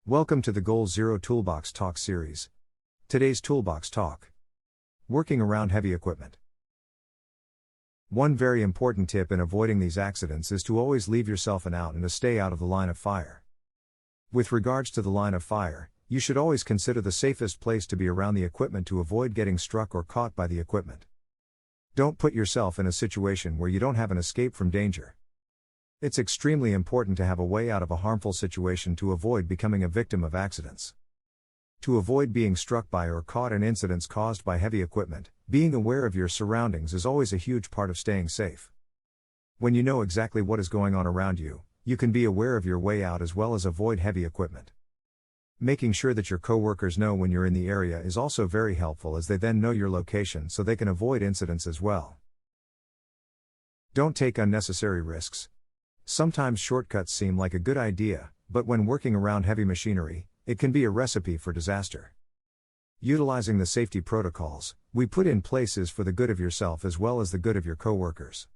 Welcome to the GoalZero Toolbox Talk series. Today's Toolbox Talk: working around heavy equipment. One very important tip in avoiding these accidents is to always leave yourself an out and to stay out of the line of fire. With regards to the line of fire, you should always consider the safest place to be around the equipment to avoid getting struck or caught by the equipment. Don't put yourself in a situation where you don't have an escape from danger. It's extremely important to have a way out of a harmful situation to avoid becoming a victim of accidents. To avoid being struck by or caught in incidents caused by heavy equipment, being aware of your surroundings is always a huge part of staying safe. When you know exactly what is going on around you, you can be aware of your way out as well as avoid heavy equipment. Making sure that your coworkers know when you're in the area is also very helpful, as they then know your location so they can avoid incidents as well. Don't take unnecessary risks. Sometimes shortcuts seem like a good idea, but when working around heavy machinery, it can be a recipe for disaster. Utilizing the safety protocols we put in place is for the good of yourself as well as the good of your coworkers.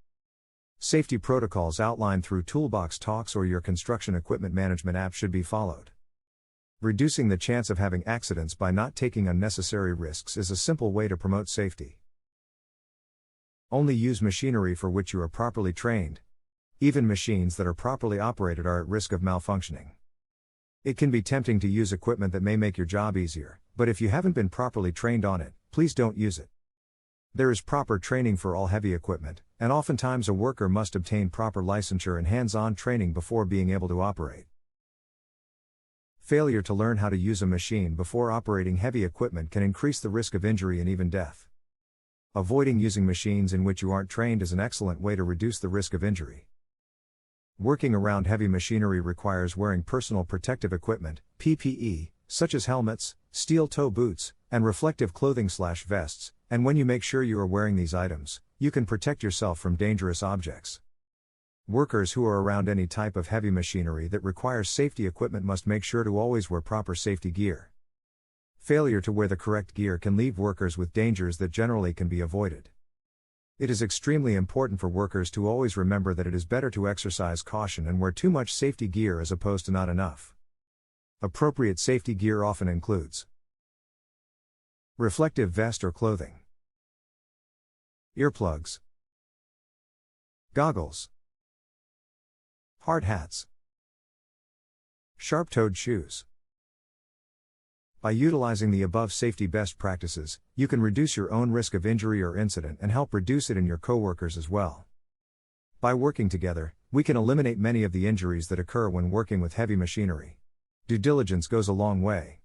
Safety protocols outlined through Toolbox Talks or your construction equipment management app should be followed. Reducing the chance of having accidents by not taking unnecessary risks is a simple way to promote safety. Only use machinery for which you are properly trained. Even machines that are properly operated are at risk of malfunctioning. It can be tempting to use equipment that may make your job easier, but if you haven't been properly trained on it, please don't use it. There is proper training for all heavy equipment, and oftentimes a worker must obtain proper licensure and hands-on training before being able to operate. Failure to learn how to use a machine before operating heavy equipment can increase the risk of injury and even death. Avoiding using machines in which you aren't trained is an excellent way to reduce the risk of injury. Working around heavy machinery requires wearing personal protective equipment, PPE, such as helmets, steel toe boots, and reflective clothing/vests, and when you make sure you are wearing these items, you can protect yourself from dangerous objects. Workers who are around any type of heavy machinery that requires safety equipment must make sure to always wear proper safety gear. Failure to wear the correct gear can leave workers with dangers that generally can be avoided. It is extremely important for workers to always remember that it is better to exercise caution and wear too much safety gear as opposed to not enough. Appropriate safety gear often includes reflective vest or clothing, earplugs, goggles, hard hats, sharp-toed shoes. By utilizing the above safety best practices, you can reduce your own risk of injury or incident and help reduce it in your coworkers as well. By working together, we can eliminate many of the injuries that occur when working with heavy machinery. Due diligence goes a long way.